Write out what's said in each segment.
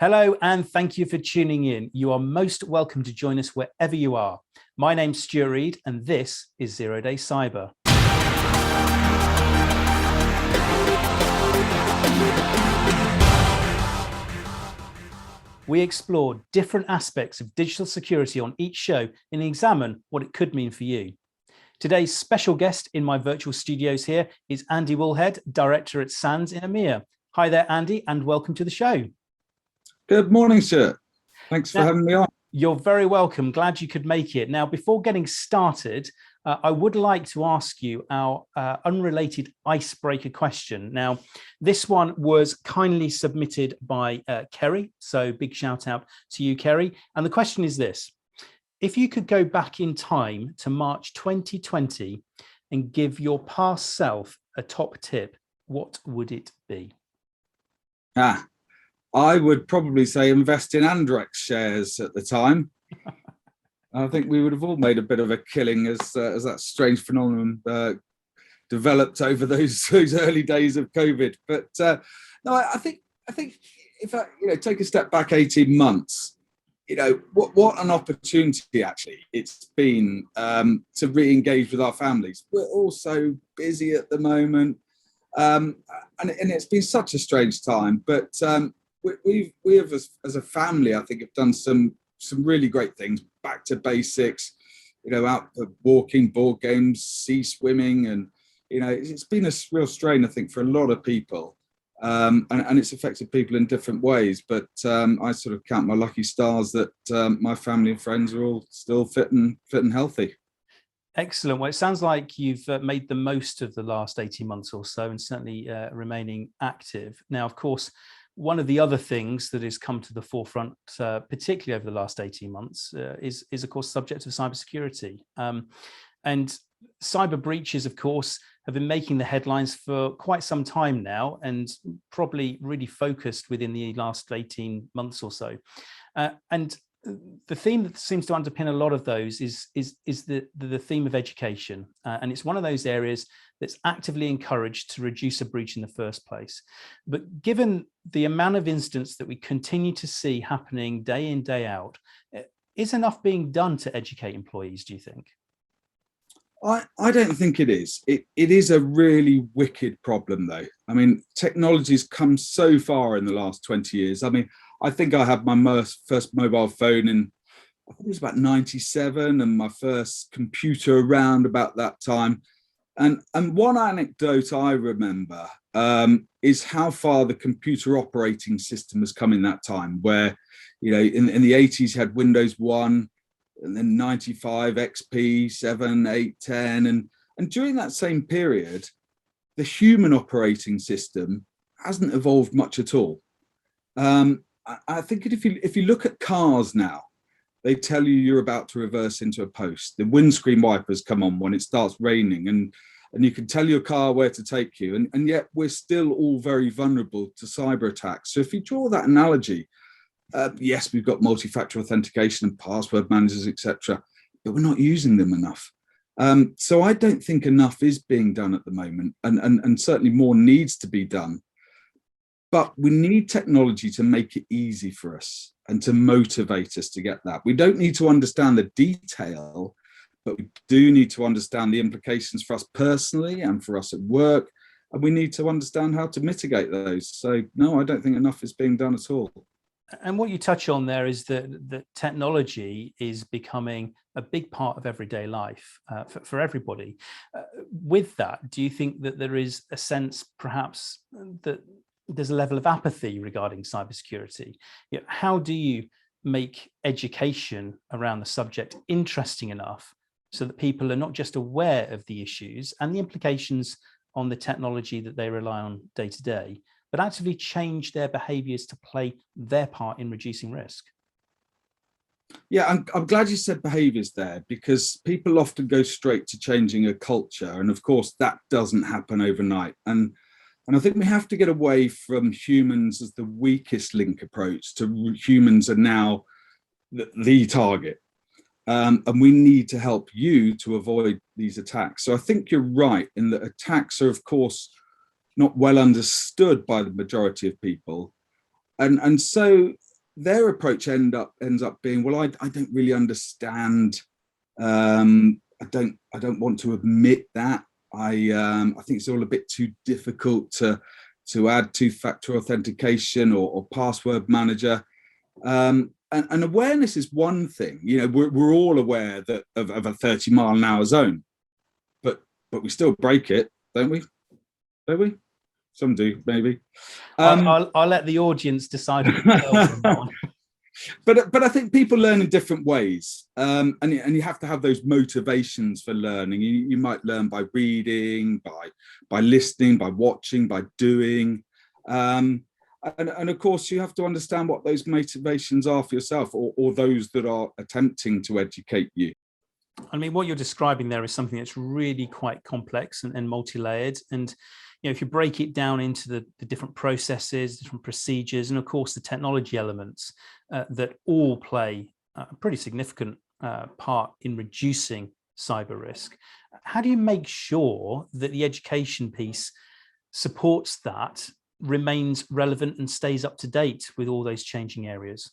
Hello, and thank you for tuning in. You are most welcome to join us wherever you are. My name's Stuart Reed, and this is ZeroDaysCyber. We explore different aspects of digital security on each show and examine what it could mean for you. Today's special guest in my virtual studios here is Andy Woolhead, Director at SANS in EMEA. Hi there, Andy, and welcome to the show. Good morning, sir. Thanks for having me on. You're very welcome. Glad you could make it. Now, before getting started, I would like to ask you our unrelated icebreaker question. Now, this one was kindly submitted by Kerry, so big shout out to you, Kerry. And the question is this: if you could go back in time to March 2020 and give your past self a top tip, what would it be? I would probably say invest in Andrex shares at the time. I think we would have all made a bit of a killing as that strange phenomenon developed over those early days of COVID. But no, I think if I take a step back 18 months, what an opportunity actually it's been to re-engage with our families. We're all so busy at the moment, and it's been such a strange time. But we have as a family, I think, have done some really great things, back to basics, out for walking, board games, sea swimming, and it's been a real strain, I think, for a lot of people, and it's affected people in different ways. But I sort of count my lucky stars that my family and friends are all still fit and healthy. Excellent. Well, it sounds like you've made the most of the last 18 months or so, and certainly remaining active. Now, of course, one of the other things that has come to the forefront, particularly over the last 18 months, is of course, subject of cybersecurity. And cyber breaches, of course, have been making the headlines for quite some time now, and probably really focused within the last 18 months or so. And the theme that seems to underpin a lot of those is the theme of education. And it's one of those areas that's actively encouraged to reduce a breach in the first place. But given the amount of incidents that we continue to see happening day in, day out, is enough being done to educate employees, do you think? I don't think it is. It is a really wicked problem, though. I mean, technology's come so far in the last 20 years. I mean, I think I had my first mobile phone in, I think it was about 97, and my first computer around about that time. And one anecdote I remember is how far the computer operating system has come in that time, where, in the 80s you had Windows 1, and then 95, XP, 7, 8, 10. And during that same period, the human operating system hasn't evolved much at all. I think if you look at cars now, they tell you you're about to reverse into a post. The windscreen wipers come on when it starts raining, and you can tell your car where to take you. And yet we're still all very vulnerable to cyber attacks. So if you draw that analogy, yes, we've got multi-factor authentication and password managers, etc., but we're not using them enough. So I don't think enough is being done at the moment, and certainly more needs to be done. But we need technology to make it easy for us and to motivate us to get that. We don't need to understand the detail, but we do need to understand the implications for us personally and for us at work. And we need to understand how to mitigate those. So no, I don't think enough is being done at all. And what you touch on there is that technology is becoming a big part of everyday life for everybody. With that, do you think that there is a sense perhaps that there's a level of apathy regarding cybersecurity? How do you make education around the subject interesting enough so that people are not just aware of the issues and the implications on the technology that they rely on day to day, but actively change their behaviours to play their part in reducing risk? Yeah, I'm glad you said behaviours there, because people often go straight to changing a culture. And of course, that doesn't happen overnight. And I think we have to get away from humans as the weakest link approach to humans are now the target. And we need to help you to avoid these attacks. So I think you're right in that attacks are, of course, not well understood by the majority of people. And so their approach ends up being, well, I don't really understand. I don't want to admit that. I think it's all a bit too difficult to add two-factor authentication or password manager. And awareness is one thing. You know, we're all aware that of a 30-mile-an-hour zone, but we still break it, don't we? Don't we? Some do, maybe. I'll let the audience decide for themselves on that one. But I think people learn in different ways, and you have to have those motivations for learning. You might learn by reading, by listening, by watching, by doing, and of course you have to understand what those motivations are for yourself, or those that are attempting to educate you. I mean, what you're describing there is something that's really quite complex and multi-layered. And you know, if you break it down into the different processes, different procedures, and of course the technology elements that all play a pretty significant part in reducing cyber risk, how do you make sure that the education piece supports that, remains relevant and stays up to date with all those changing areas?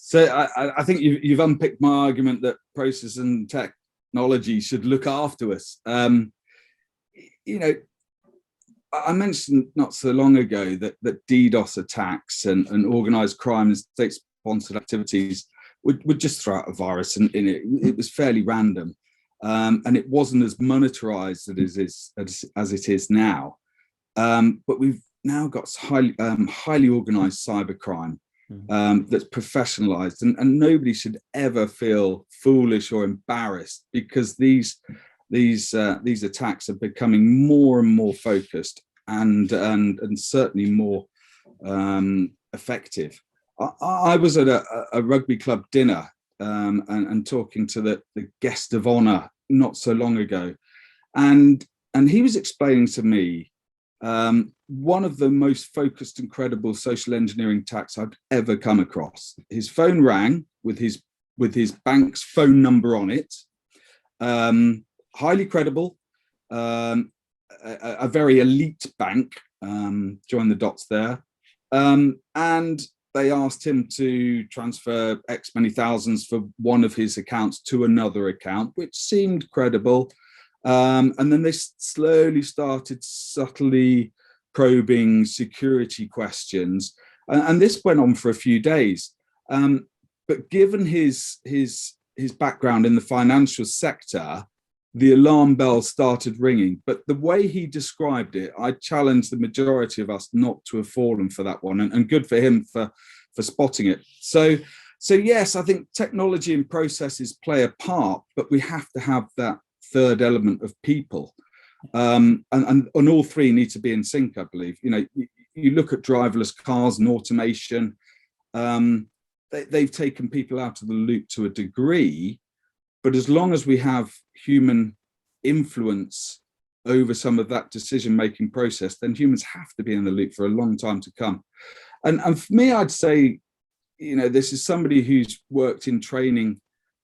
So I think you've unpicked my argument that process and technology should look after us. You know, I mentioned not so long ago that DDoS attacks and organised crime and state-sponsored activities would just throw out a virus, and it was fairly random, and it wasn't as monetarised as it is now. But we've now got highly organised cybercrime that's professionalized, and nobody should ever feel foolish or embarrassed, because these attacks are becoming more and more focused and certainly more effective. I was at a rugby club dinner and talking to the guest of honor not so long ago, and he was explaining to me one of the most focused and credible social engineering attacks I've ever come across. His phone rang with his bank's phone number on it. Highly credible, a very elite bank, join the dots there. And they asked him to transfer X many thousands for one of his accounts to another account, which seemed credible. And then they slowly started subtly probing security questions, and this went on for a few days. But given his background in the financial sector, the alarm bells started ringing. But the way he described it, I challenge the majority of us not to have fallen for that one, and good for him for spotting it. So yes, I think technology and processes play a part, but we have to have that third element of people, and all three need to be in sync, I believe. You know, you look at driverless cars and automation, they've taken people out of the loop to a degree, but as long as we have human influence over some of that decision-making process, then humans have to be in the loop for a long time to come. And for me, I'd say, you know, this is somebody who's worked in training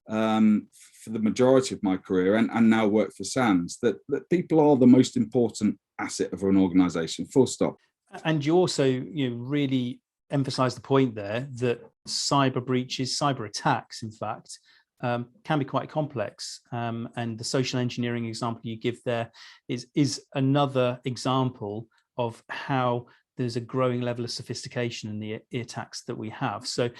for the majority of my career, and now work for SANS, that people are the most important asset of an organization, full stop. And you also, you know, really emphasize the point there that cyber breaches, cyber attacks, in fact, can be quite complex. And the social engineering example you give there is another example of how there's a growing level of sophistication in the attacks that we have. So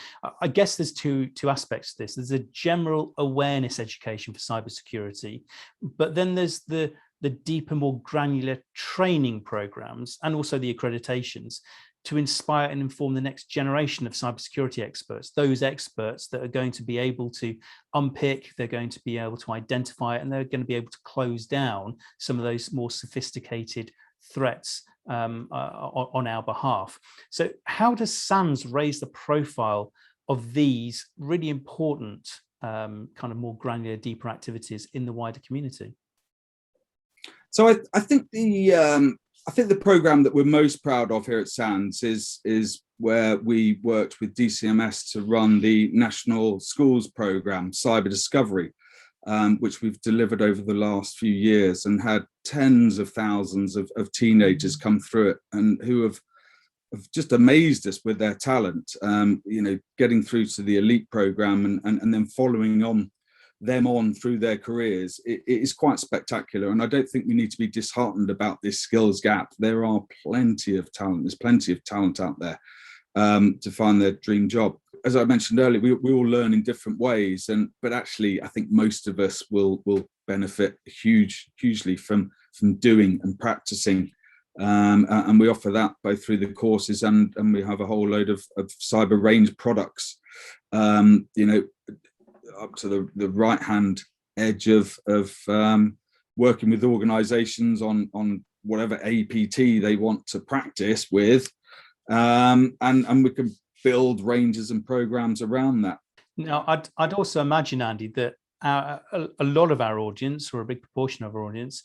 I guess there's two aspects to this. There's a general awareness education for cybersecurity, but then there's the deeper, more granular training programs, and also the accreditations to inspire and inform the next generation of cybersecurity experts, those experts that are going to be able to unpick, they're going to be able to identify, and they're going to be able to close down some of those more sophisticated threats on our behalf. So how does SANS raise the profile of these really important kind of more granular, deeper activities in the wider community? So I think the program that we're most proud of here at SANS is where we worked with DCMS to run the National Schools Program, Cyber Discovery, which we've delivered over the last few years, and had tens of thousands of teenagers come through it, and who have have just amazed us with their talent. You know, getting through to the elite program and then following them on through their careers, it is quite spectacular. And I don't think we need to be disheartened about this skills gap. There are plenty of talent. There's plenty of talent out there to find their dream job. As I mentioned earlier, we all learn in different ways, but actually, I think most of us will benefit hugely from doing and practicing. And we offer that both through the courses and we have a whole load of cyber range products. You know, up to the right hand edge of working with organizations on whatever APT they want to practice with, and we can build ranges and programs around that. Now, I'd also imagine, Andy, that a lot of our audience, or a big proportion of our audience,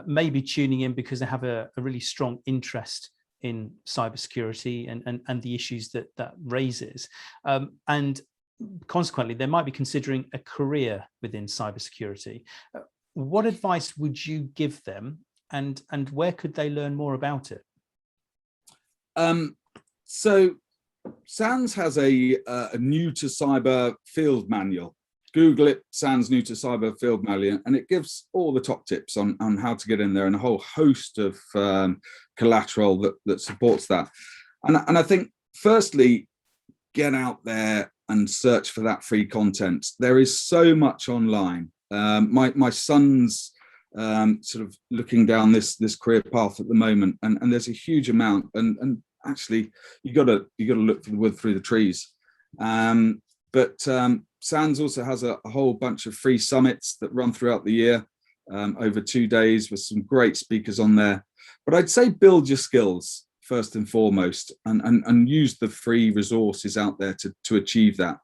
may be tuning in because they have a really strong interest in cybersecurity and the issues that raises, and consequently, they might be considering a career within cybersecurity. What advice would you give them, and where could they learn more about it? So SANS has a new to cyber field manual. Google it, SANS new to cyber field manual, and it gives all the top tips on how to get in there and a whole host of collateral that supports that. And I think, firstly, get out there and search for that free content. There is so much online. My son's sort of looking down this career path at the moment, and there's a huge amount. And actually, you got to look for the wood through the trees. But SANS also has a whole bunch of free summits that run throughout the year, over 2 days, with some great speakers on there. But I'd say build your skills first and foremost, and use the free resources out there to achieve that.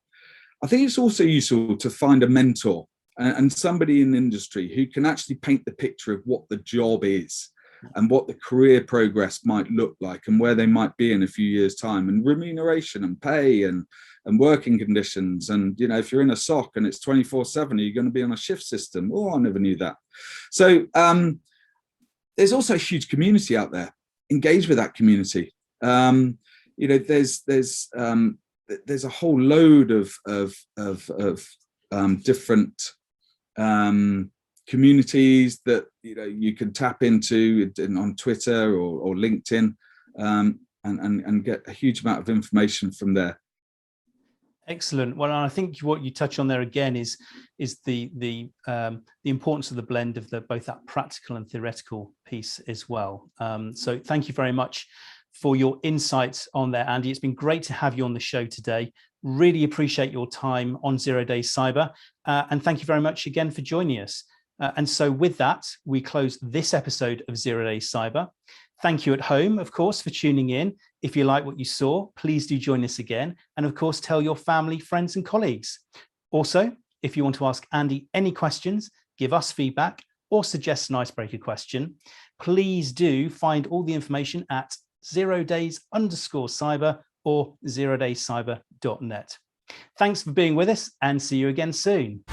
I think it's also useful to find a mentor and somebody in the industry who can actually paint the picture of what the job is and what the career progress might look like and where they might be in a few years' time, and remuneration and pay and working conditions. And, you know, if you're in a SOC and it's 24/7, are you going to be on a shift system? Oh, I never knew that. So there's also a huge community out there. Engage with that community. You know, there's a whole load of different communities that, you know, you can tap into on Twitter or LinkedIn, and get a huge amount of information from there. Excellent. Well, I think what you touch on there again is the importance of the blend of both that practical and theoretical piece as well. So thank you very much for your insights on there, Andy. It's been great to have you on the show today. Really appreciate your time on 0 Days Cyber, and thank you very much again for joining us. And so with that, we close this episode of 0 Days Cyber. Thank you at home, of course, for tuning in. If you like what you saw, please do join us again. And of course, tell your family, friends, and colleagues. Also, if you want to ask Andy any questions, give us feedback, or suggest an icebreaker question, please do find all the information at 0days_cyber or 0dayscyber.net. Thanks for being with us, and see you again soon.